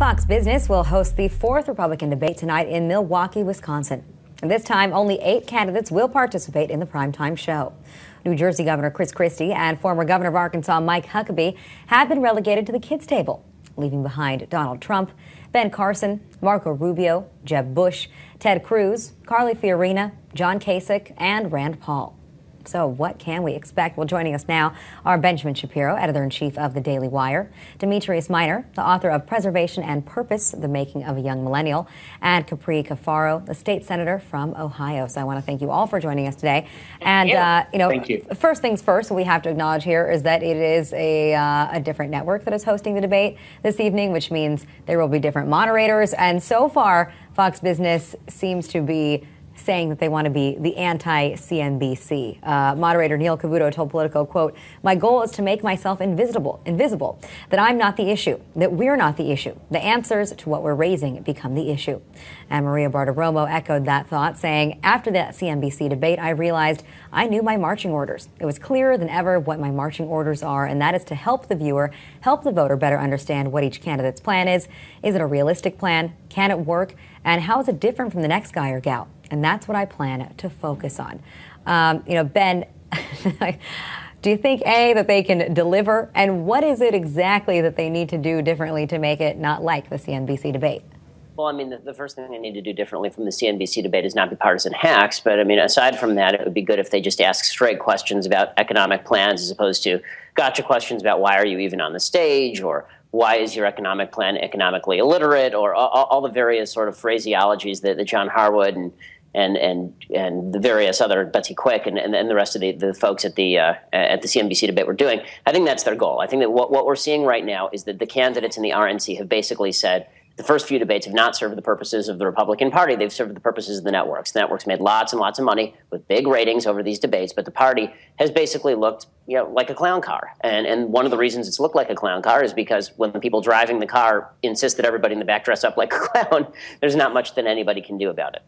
Fox Business will host the fourth Republican debate tonight in Milwaukee, Wisconsin. And this time, only 8 candidates will participate in the primetime show. New Jersey Governor Chris Christie and former Governor of Arkansas Mike Huckabee have been relegated to the kids' table, leaving behind Donald Trump, Ben Carson, Marco Rubio, Jeb Bush, Ted Cruz, Carly Fiorina, John Kasich, and Rand Paul. So what can we expect? Well, joining us now are Benjamin Shapiro, editor-in-chief of the Daily Wire, Demetrius Minor, the author of Preservation and Purpose, The Making of a Young Millennial, and Capri Cafaro, the state senator from Ohio. So I want to thank you all for joining us today. And, Thank you. First things first, what we have to acknowledge here is that it is a different network that is hosting the debate this evening, which means there will be different moderators. And so far, Fox Business seems to be saying that they want to be the anti-CNBC. Moderator Neil Cavuto told Politico, quote, "My goal is to make myself invisible, that I'm not the issue, that we're not the issue. The answers to what we're raising become the issue." And Maria Bartiromo echoed that thought, saying, "After that CNBC debate, I realized I knew my marching orders. It was clearer than ever what my marching orders are, and that is to help the viewer, help the voter better understand what each candidate's plan is. Is it a realistic plan? Can it work? And how is it different from the next guy or gal? And that's what I plan to focus on." Ben, do you think, A, that they can deliver? And what is it exactly that they need to do differently to make it not like the CNBC debate? Well, I mean, the first thing they need to do differently from the CNBC debate is not be partisan hacks. But, I mean, aside from that, it would be good if they just ask straight questions about economic plans as opposed to gotcha questions about why are you even on the stage, or why is your economic plan economically illiterate, or all the various sort of phraseologies that John Harwood and the various other Betsy Quick and the rest of the folks at the CNBC debate were doing. I think that's their goal. I think that what we're seeing right now is that the candidates in the RNC have basically said the first few debates have not served the purposes of the Republican Party. They've served the purposes of the networks. The networks made lots and lots of money with big ratings over these debates, but the party has basically looked, like a clown car. And one of the reasons it's looked like a clown car is because when the people driving the car insist that everybody in the back dress up like a clown, there's not much that anybody can do about it.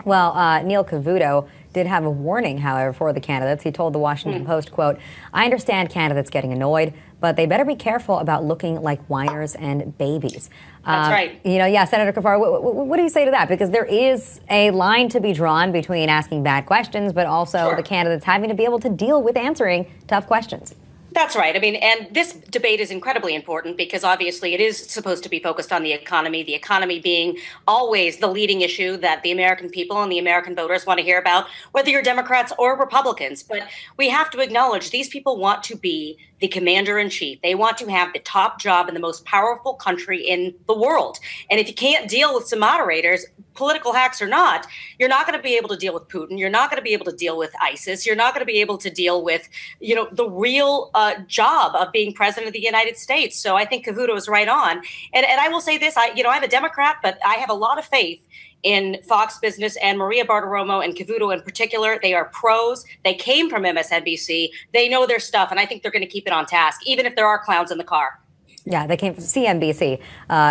Well, Neil Cavuto did have a warning, however, for the candidates. He told the Washington Post, quote, "I understand candidates getting annoyed, but they better be careful about looking like whiners and babies." That's right. Senator Cafaro, what do you say to that? Because there is a line to be drawn between asking bad questions, but also the candidates having to be able to deal with answering tough questions. That's right. I mean, and this debate is incredibly important because obviously it is supposed to be focused on the economy being always the leading issue that the American people and the American voters want to hear about, whether you're Democrats or Republicans. But we have to acknowledge these people want to be the commander-in-chief. They want to have the top job in the most powerful country in the world. And if you can't deal with some moderators, political hacks or not, you're not going to be able to deal with Putin. You're not going to be able to deal with ISIS. You're not going to be able to deal with, the real job of being president of the United States. So I think Cavuto is right on. And I will say this, I'm a Democrat, but I have a lot of faith in Fox Business and Maria Bartiromo and Cavuto in particular. They are pros. They came from MSNBC. They know their stuff, and I think they're going to keep it on task, even if there are clowns in the car. Yeah, they came from CNBC,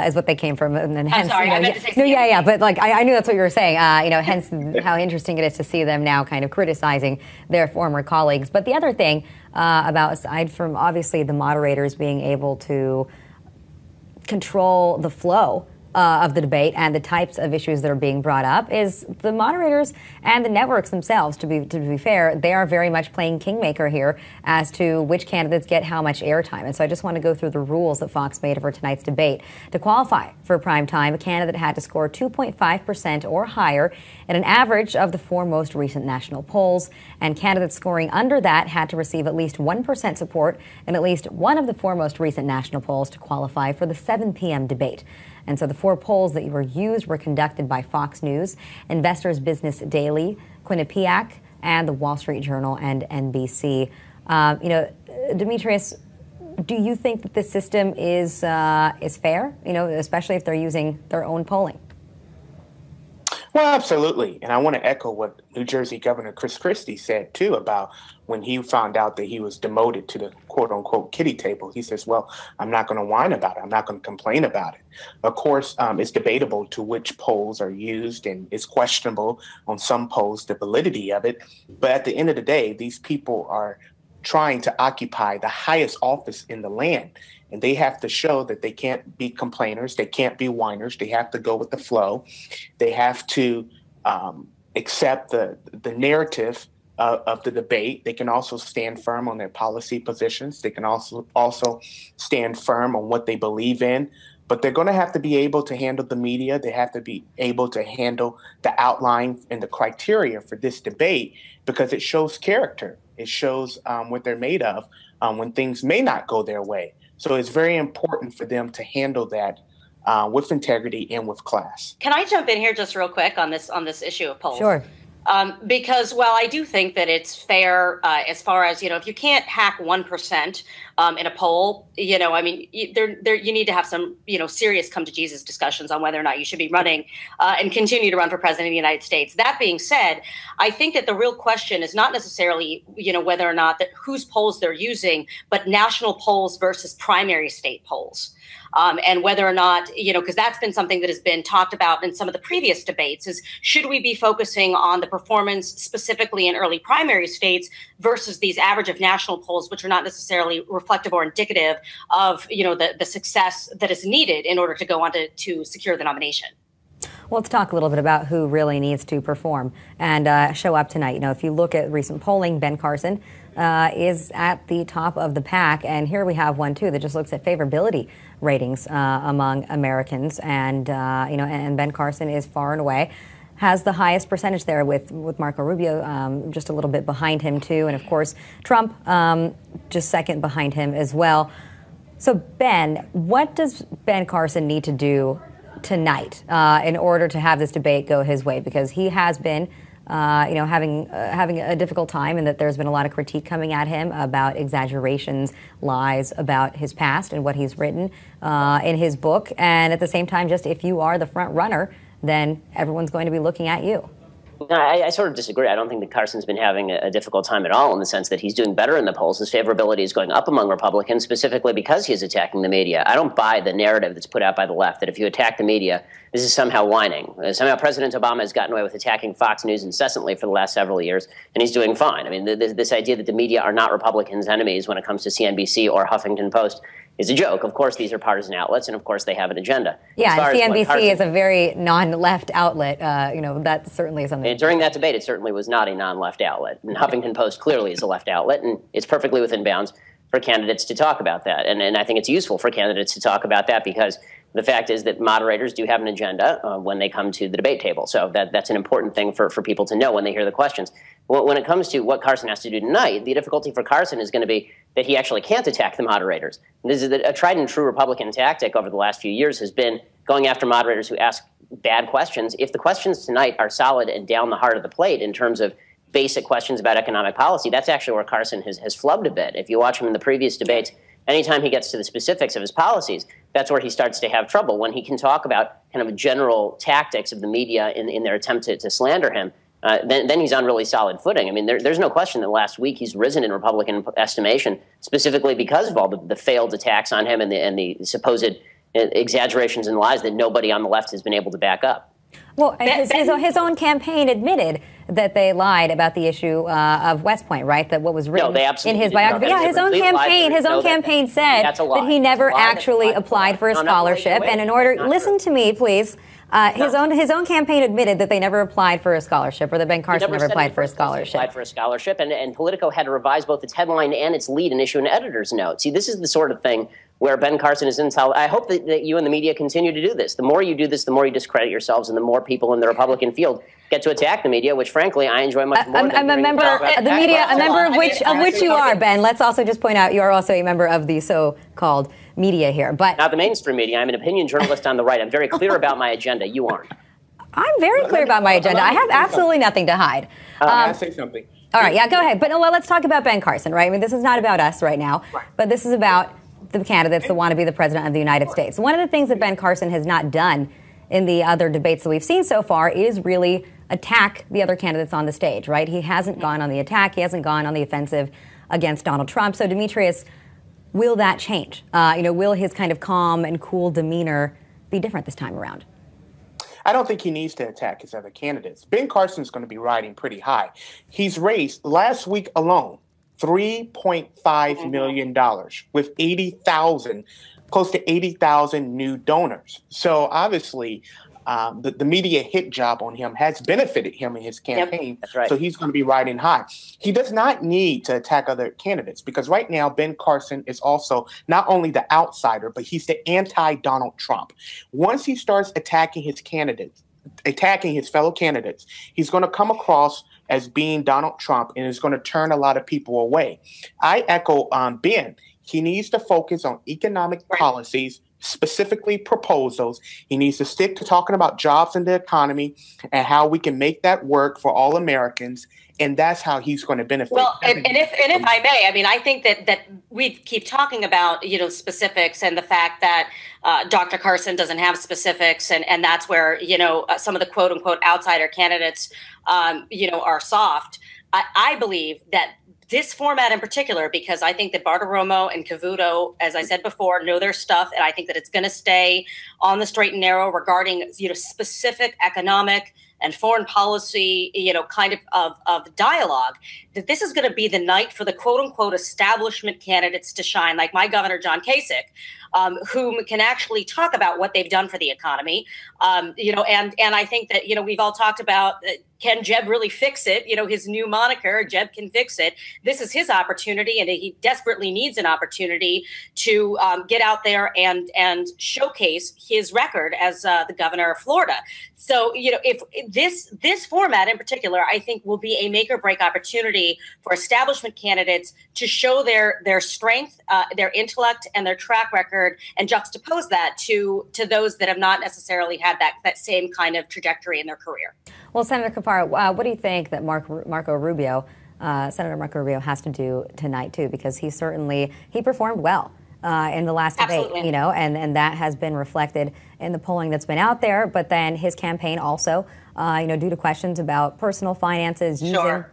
is what they came from, and then hence, I'm sorry, I meant to say CNBC. But I knew that's what you were saying. Hence how interesting it is to see them now kind of criticizing their former colleagues. But the other thing aside from obviously the moderators being able to control the flow of the debate and the types of issues that are being brought up, is the moderators and the networks themselves. To be fair, they are very much playing kingmaker here as to which candidates get how much airtime. And so I just want to go through the rules that Fox made for tonight's debate. To qualify for prime time, a candidate had to score 2.5% or higher at an average of the 4 most recent national polls, and candidates scoring under that had to receive at least 1% support in at least one of the 4 most recent national polls to qualify for the 7 p.m. debate. And so the 4 polls that were used were conducted by Fox News, Investors Business Daily, Quinnipiac, and the Wall Street Journal and NBC. Demetrius, do you think that this system is fair? Especially if they're using their own polling. Well, absolutely. And I want to echo what New Jersey Governor Chris Christie said, too, about when he found out that he was demoted to the quote-unquote kiddie table. He says, well, I'm not going to whine about it. I'm not going to complain about it. Of course, it's debatable to which polls are used, and it's questionable on some polls, the validity of it. But at the end of the day, these people are trying to occupy the highest office in the land. And they have to show that they can't be complainers, they can't be whiners, they have to go with the flow. They have to accept the narrative of the debate. They can also stand firm on their policy positions. They can also stand firm on what they believe in. But they're going to have to be able to handle the media. They have to be able to handle the outline and the criteria for this debate, because it shows character. It shows what they're made of when things may not go their way. So it's very important for them to handle that with integrity and with class. Can I jump in here just real quick on this issue of polls? Sure. Because while I do think that it's fair as far as, if you can't hack 1% in a poll, I mean, you need to have some, serious come to Jesus discussions on whether or not you should be running and continue to run for president of the United States. That being said, I think that the real question is not necessarily, whether or not whose polls they're using, but national polls versus primary state polls. And whether or not, because that's been something that has been talked about in some of the previous debates, is should we be focusing on the performance specifically in early primary states versus these average of national polls, which are not necessarily reflective or indicative of, the success that is needed in order to go on to secure the nomination. Well, let's talk a little bit about who really needs to perform and show up tonight. If you look at recent polling, Ben Carson is at the top of the pack. And here we have one, too, that just looks at favorability ratings among Americans. And, and Ben Carson is far and away has the highest percentage there with Marco Rubio just a little bit behind him, too. And, of course, Trump just second behind him as well. So, Ben, what does Ben Carson need to do tonight in order to have this debate go his way? Because he has been having a difficult time, and that there's been a lot of critique coming at him about exaggerations, lies about his past and what he's written in his book. And at the same time, just if you are the front runner, then everyone's going to be looking at you. I sort of disagree. I don't think that Carson's been having a difficult time at all, in the sense that he's doing better in the polls. His favorability is going up among Republicans, specifically because he's attacking the media. I don't buy the narrative that's put out by the left that if you attack the media, this is somehow whining. Somehow President Obama has gotten away with attacking Fox News incessantly for the last several years, and he's doing fine. I mean, this idea that the media are not Republicans' enemies when it comes to CNBC or Huffington Post is a joke. Of course, these are partisan outlets, and of course, they have an agenda. Yeah, and CNBC is a very non-left outlet. That certainly is something. And during that debate, it certainly was not a non-left outlet. And Huffington Post clearly is a left outlet, and it's perfectly within bounds for candidates to talk about that. And I think it's useful for candidates to talk about that, because the fact is that moderators do have an agenda when they come to the debate table. So that's an important thing for people to know when they hear the questions. When it comes to what Carson has to do tonight, the difficulty for Carson is going to be that he actually can't attack the moderators. This is a tried and true Republican tactic over the last few years, has been going after moderators who ask bad questions. If the questions tonight are solid and down the heart of the plate in terms of basic questions about economic policy, that's actually where Carson has flubbed a bit. If you watch him in the previous debates, anytime he gets to the specifics of his policies, that's where he starts to have trouble. When he can talk about kind of general tactics of the media in their attempt to slander him, then he's on really solid footing. I mean, there's no question that last week he's risen in Republican estimation, specifically because of all the failed attacks on him and the supposed exaggerations and lies that nobody on the left has been able to back up. Well, his own campaign admitted that they lied about the issue of West Point, right? That what was written in his biography. Yeah, his own campaign said that he never actually applied for a scholarship. And in order, listen to me, please. His own campaign admitted that they never applied for a scholarship, or that Ben Carson never applied for a scholarship. And Politico had to revise both its headline and its lead and issue an editor's note. See, this is the sort of thing where Ben Carson is insolid. I hope that you and the media continue to do this. The more you do this, the more you discredit yourselves, and the more people in the Republican field get to attack the media, which, frankly, I enjoy much more. I'm a member of the media, a member of which you are, Ben. Let's also just point out you are also a member of the so-called media here, but not the mainstream media. I'm an opinion journalist on the right. I'm very clear about my agenda. You aren't. I'm very clear about my agenda. I have absolutely nothing to hide. Can I say something? All right, yeah, go ahead. But let's talk about Ben Carson, right? I mean, this is not about us right now, but this is about the candidates that want to be the president of the United States. One of the things that Ben Carson has not done in the other debates that we've seen so far is really attack the other candidates on the stage, right? He hasn't gone on the attack. He hasn't gone on the offensive against Donald Trump. So, Demetrius, will that change? Will his kind of calm and cool demeanor be different this time around? I don't think he needs to attack his other candidates. Ben Carson's going to be riding pretty high. He's raised last week alone $3.5 million with 80,000, close to 80,000 new donors. So obviously, the media hit job on him has benefited him in his campaign. Yep, that's right. So he's going to be riding high. He does not need to attack other candidates because right now, Ben Carson is also not only the outsider, but he's the anti-Donald Trump. Once he starts attacking his candidates, attacking his fellow candidates, he's going to come across as being Donald Trump and is going to turn a lot of people away. I echo Ben. He needs to focus on economic policies, specifically proposals. He needs to stick to talking about jobs in the economy and how we can make that work for all Americans. And that's how he's going to benefit. Well, and if I may, I mean, I think that we keep talking about, specifics and the fact that Dr. Carson doesn't have specifics. And that's where, some of the quote unquote outsider candidates, are soft. I believe that this format in particular, because I think that Bartiromo and Cavuto, as I said before, know their stuff. And I think that it's going to stay on the straight and narrow regarding, specific economic and foreign policy, kind of dialogue, that this is going to be the night for the quote unquote establishment candidates to shine, like my governor, John Kasich, whom can actually talk about what they've done for the economy. And I think that, we've all talked about, can Jeb really fix it? His new moniker, Jeb can fix it. This is his opportunity, and he desperately needs an opportunity to get out there and showcase his record as the governor of Florida. So, if this format in particular, I think will be a make or break opportunity for establishment candidates to show their strength, their intellect, and their track record, and juxtapose that to those that have not necessarily had that same kind of trajectory in their career. Well, Senator Kapar, what do you think that Senator Marco Rubio has to do tonight, too? Because he performed well in the last debate, and that has been reflected in the polling that's been out there. But then his campaign also, due to questions about personal finances, using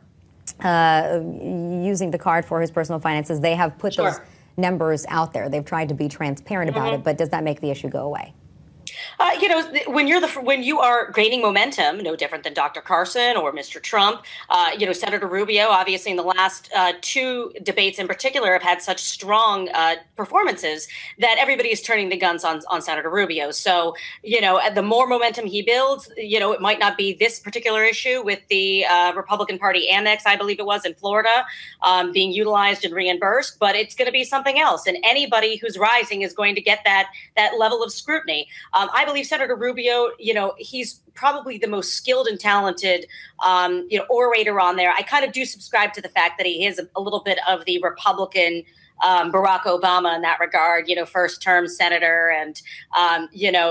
the card for his personal finances, they have put those numbers out there. They've tried to be transparent about it, but does that make the issue go away? When you are gaining momentum, no different than Dr. Carson or Mr. Trump, Senator Rubio, obviously in the last two debates in particular, have had such strong performances that everybody is turning the guns on Senator Rubio. So, the more momentum he builds, it might not be this particular issue with the Republican Party annex, I believe it was, in Florida, being utilized and reimbursed, but it's going to be something else. And anybody who's rising is going to get that level of scrutiny. I believe Senator Rubio, he's probably the most skilled and talented, orator on there. I kind of do subscribe to the fact that he is a little bit of the Republican Barack Obama in that regard, first term senator, and,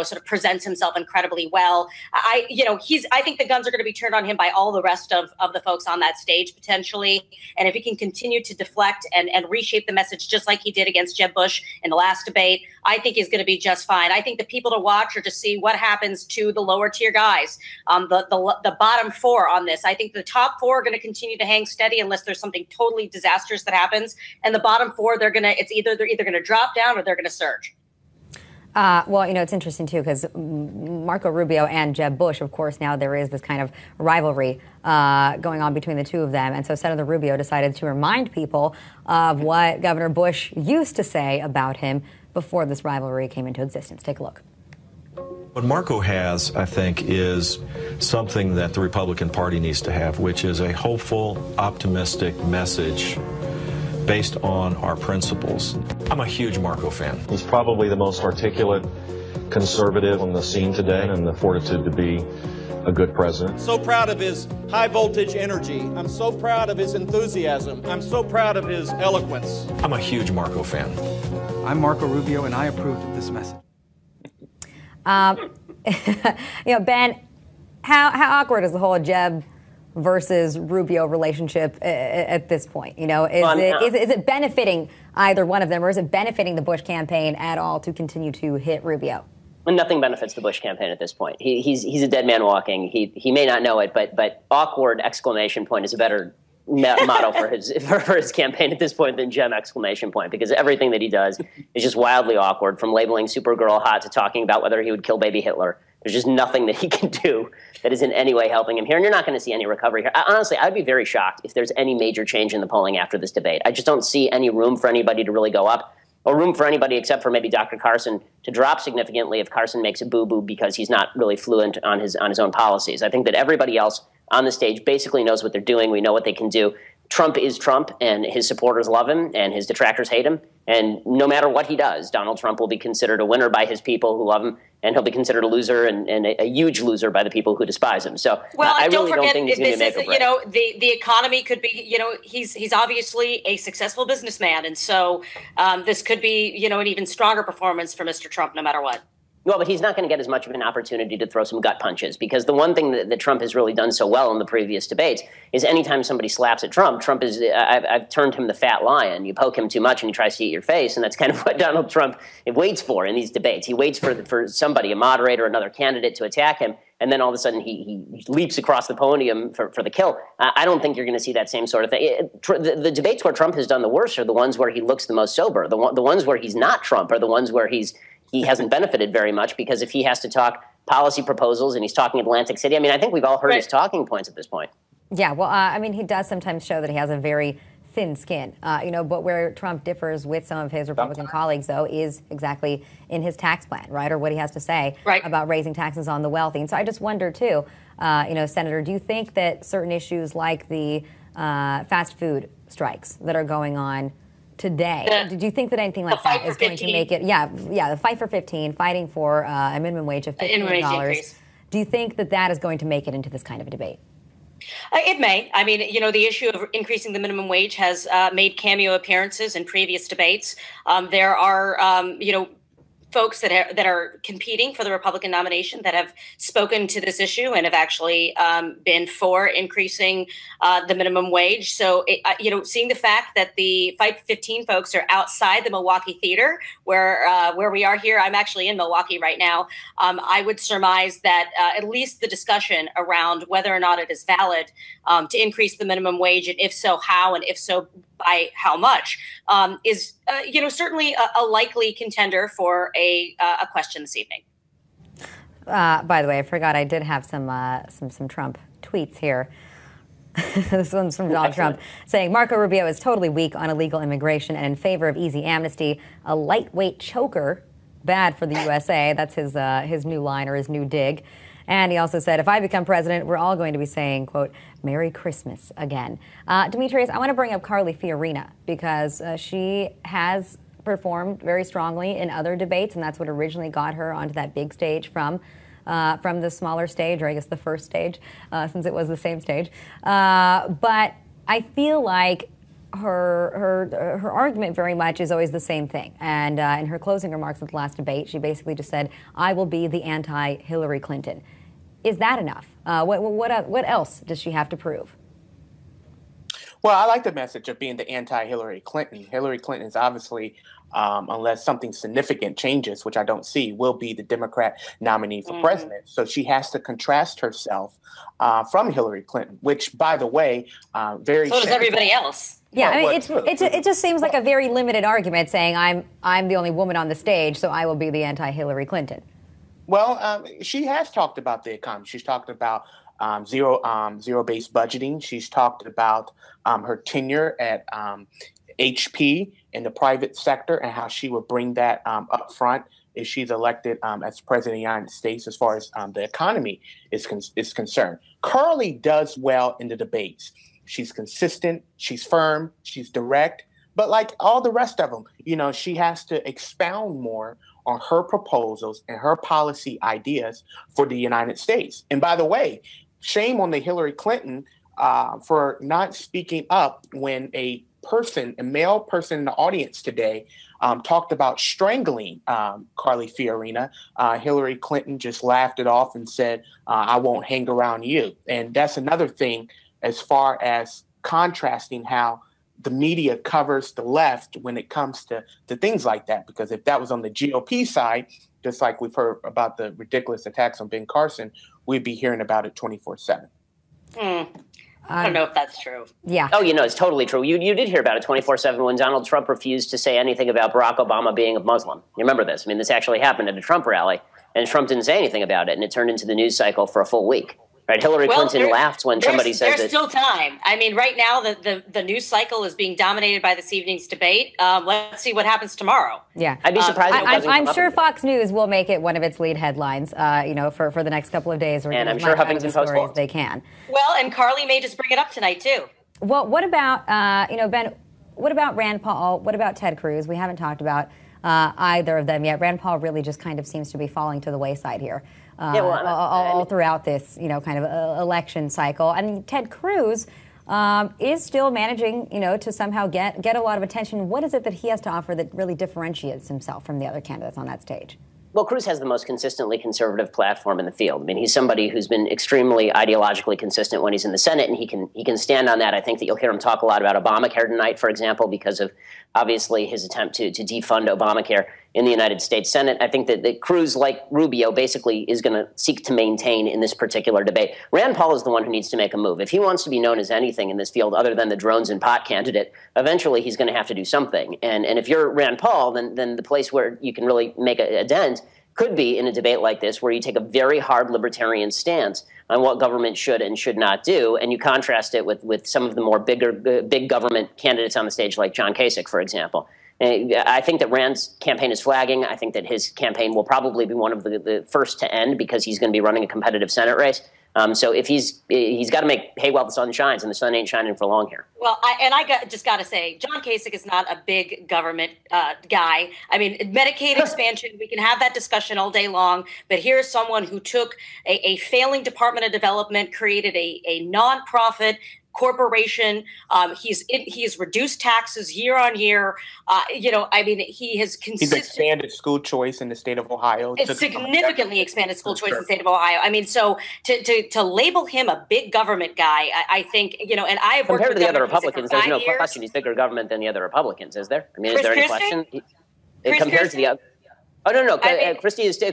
sort of presents himself incredibly well. I think the guns are going to be turned on him by all the rest of the folks on that stage potentially. And if he can continue to deflect and reshape the message just like he did against Jeb Bush in the last debate, I think he's going to be just fine. I think the people to watch are to see what happens to the lower tier guys, the bottom four on this. I think the top four are going to continue to hang steady unless there's something totally disastrous that happens. And the bottom four, they're either going to drop down or they're going to surge. Well, it's interesting, too, because Marco Rubio and Jeb Bush, of course, now there is this kind of rivalry going on between the two of them. And so Senator Rubio decided to remind people of what Governor Bush used to say about him before this rivalry came into existence. Take a look. What Marco has, I think, is something that the Republican Party needs to have, which is a hopeful, optimistic message based on our principles. I'm a huge Marco fan. He's probably the most articulate conservative on the scene today, and the fortitude to be a good president. So proud of his high voltage energy. I'm so proud of his enthusiasm. I'm so proud of his eloquence. I'm a huge Marco fan. I'm Marco Rubio, and I approved of this message. Ben, how awkward is the whole Jeb versus Rubio relationship at this point? Is it benefiting either one of them, or is it benefiting the Bush campaign at all to continue to hit Rubio? Nothing benefits the Bush campaign at this point. He's a dead man walking. He may not know it, but awkward exclamation point is a better motto for his campaign at this point than Jem exclamation point, because everything that he does is just wildly awkward, from labeling Supergirl hot to talking about whether he would kill baby Hitler. There's just nothing that he can do that is in any way helping him here. And you're not going to see any recovery here. Honestly, I'd be very shocked if there's any major change in the polling after this debate. I just don't see any room for anybody to really go up, or room for anybody except for maybe Dr. Carson to drop significantly if Carson makes a boo-boo because he's not really fluent on his own policies. I think that everybody else on the stage basically knows what they're doing. We know what they can do. Trump is Trump, and his supporters love him, and his detractors hate him. And no matter what he does, Donald Trump will be considered a winner by his people who love him, and he'll be considered a loser and a huge loser by the people who despise him. So well, I don't really forget, don't think he's going to make a break. The economy could be, he's obviously a successful businessman, and so this could be, an even stronger performance for Mr. Trump, no matter what. Well, but he's not going to get as much of an opportunity to throw some gut punches, because the one thing that Trump has really done so well in the previous debates is anytime somebody slaps at Trump is, I've termed him the fat lion. You poke him too much and he tries to eat your face, and that's kind of what Donald Trump waits for in these debates. He waits for somebody, a moderator, another candidate to attack him, and then all of a sudden he leaps across the podium for the kill. I don't think you're going to see that same sort of thing. The debates where Trump has done the worst are the ones where he looks the most sober. The ones where he's not Trump are the ones where he hasn't benefited very much, because if he has to talk policy proposals and he's talking Atlantic City, I think we've all heard his talking points at this point. Yeah, well, he does sometimes show that he has a very thin skin, but where Trump differs with some of his Republican colleagues, though, is exactly in his tax plan, right, or what he has to say about raising taxes on the wealthy. And so I just wonder, too, Senator, do you think that certain issues like the fast food strikes that are going on today, did you think that anything like that is going to make it? Yeah, the fight for 15, fighting for a minimum wage of $15. Do you think that is going to make it into this kind of a debate? It may. The issue of increasing the minimum wage has made cameo appearances in previous debates. There are, folks that are competing for the Republican nomination that have spoken to this issue and have actually been for increasing the minimum wage. So, seeing the fact that the Fight for 15 folks are outside the Milwaukee theater, where we are here, I'm actually in Milwaukee right now. I would surmise that at least the discussion around whether or not it is valid to increase the minimum wage, and if so, how, and if so, by how much, is certainly a likely contender for a question this evening. By the way, I forgot I did have some Trump tweets here. This one's from Donald Trump saying Marco Rubio is totally weak on illegal immigration and in favor of easy amnesty. A lightweight choker, bad for the USA. That's his new line, or his new dig. And he also said, if I become president, we're all going to be saying, quote, Merry Christmas again. Demetrius, I want to bring up Carly Fiorina, because she has performed very strongly in other debates, and that's what originally got her onto that big stage from the smaller stage, or I guess the first stage, since it was the same stage. But I feel like her argument very much is always the same thing. And in her closing remarks at the last debate, she basically just said, I will be the anti-Hillary Clinton. Is that enough? What else does she have to prove? Well, I like the message of being the anti-Hillary Clinton. Hillary Clinton is obviously, unless something significant changes, which I don't see, will be the Democrat nominee for president. So she has to contrast herself from Hillary Clinton, which, by the way, very. So does everybody else. Yeah, it just seems like a very limited argument, saying I'm the only woman on the stage, so I will be the anti-Hillary Clinton. Well, she has talked about the economy. She's talked about zero-based budgeting. She's talked about her tenure at HP in the private sector and how she will bring that up front if she's elected as president of the United States, as far as the economy is concerned. Carly does well in the debates. She's consistent, she's firm, she's direct, but like all the rest of them, she has to expound more on her proposals and her policy ideas for the United States. And by the way, shame on the Hillary Clinton for not speaking up when a male person in the audience today talked about strangling Carly Fiorina. Hillary Clinton just laughed it off and said, I won't hang around you. And that's another thing as far as contrasting how the media covers the left when it comes to things like that. Because if that was on the GOP side, just like we've heard about the ridiculous attacks on Ben Carson, we'd be hearing about it 24/7. I don't know if that's true. Yeah. Oh, it's totally true. You did hear about it 24/7 when Donald Trump refused to say anything about Barack Obama being a Muslim. You remember this? I mean, this actually happened at a Trump rally, and Trump didn't say anything about it, and it turned into the news cycle for a full week. Right? Hillary Clinton laughed when somebody says that. There's still time. I mean, right now, the news cycle is being dominated by this evening's debate. Let's see what happens tomorrow. Yeah. I'd be surprised if it doesn't I'm come sure up Fox News will make it one of its lead headlines, for the next couple of days. Or and I'm as sure much out of Huffington the Post stories will. they can. Well, and Carly may just bring it up tonight, too. Well, what about, Ben, what about Rand Paul? What about Ted Cruz? We haven't talked about either of them yet. Rand Paul really just kind of seems to be falling to the wayside here. All throughout this, kind of election cycle. And Ted Cruz is still managing, to somehow get a lot of attention. What is it that he has to offer that really differentiates himself from the other candidates on that stage? Well, Cruz has the most consistently conservative platform in the field. I mean, he's somebody who's been extremely ideologically consistent when he's in the Senate, and he can stand on that. I think that you'll hear him talk a lot about Obamacare tonight, for example, because of obviously his attempt to defund Obamacare in the United States Senate. I think that Cruz, like Rubio, basically is going to seek to maintain in this particular debate. Rand Paul is the one who needs to make a move. If he wants to be known as anything in this field other than the drones and pot candidate, eventually he's going to have to do something. And if you're Rand Paul, then the place where you can really make a dent could be in a debate like this, where you take a very hard libertarian stance on what government should and should not do, and you contrast it with some of the more big government candidates on the stage, like John Kasich, for example. I think that Rand's campaign is flagging. I think that his campaign will probably be one of the first to end because he's going to be running a competitive Senate race. So if he's got to make hay while the sun shines, and the sun ain't shining for long here. Well, I just got to say, John Kasich is not a big government guy. I mean, Medicaid expansion, we can have that discussion all day long, but here's someone who took a failing Department of Development, created a nonprofit corporation. He's reduced taxes year on year. I mean, he has He's expanded school choice in the state of Ohio. It's significantly expanded school choice in the state of Ohio. I mean, so to label him a big government guy, I think, and I have worked compared with to the other Governor Kasich Republicans, for there's 5 no years. question he's bigger government than the other Republicans, is there? I mean, Chris is there any Christie? question? Chris Compared Christie? to the other. Oh, no. I mean,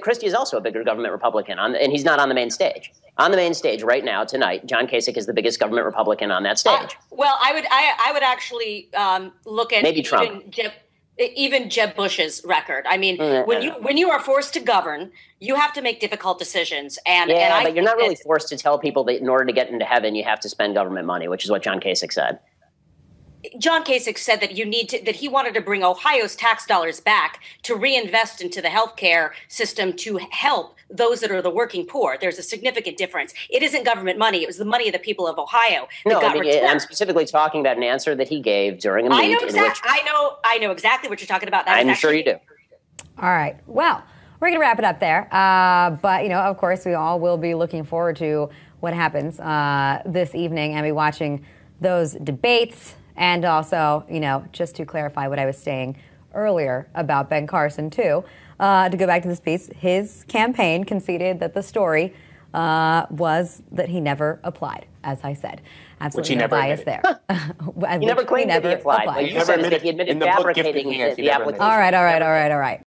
Christie is also a bigger government Republican, and he's not on the main stage. On the main stage right now, tonight, John Kasich is the biggest government Republican on that stage. Well, I would actually look at Maybe Trump. Even Jeb Bush's record. I mean, when you are forced to govern, you have to make difficult decisions. But you're not really forced to tell people that in order to get into heaven, you have to spend government money, which is what John Kasich said. John Kasich said that that he wanted to bring Ohio's tax dollars back to reinvest into the healthcare system to help those that are the working poor. There's a significant difference. It isn't government money. It was the money of the people of Ohio that got returned. I'm specifically talking about an answer that he gave during a meet. I know exactly what you're talking about. I'm sure you do. All right. Well, we're going to wrap it up there. But, of course, we all will be looking forward to what happens this evening and be watching those debates. And also, just to clarify what I was saying earlier about Ben Carson, too, to go back to this piece, his campaign conceded that the story was that he never applied, as I said. Absolutely no bias there. He never claimed that he applied. He admitted fabricating the application. All right.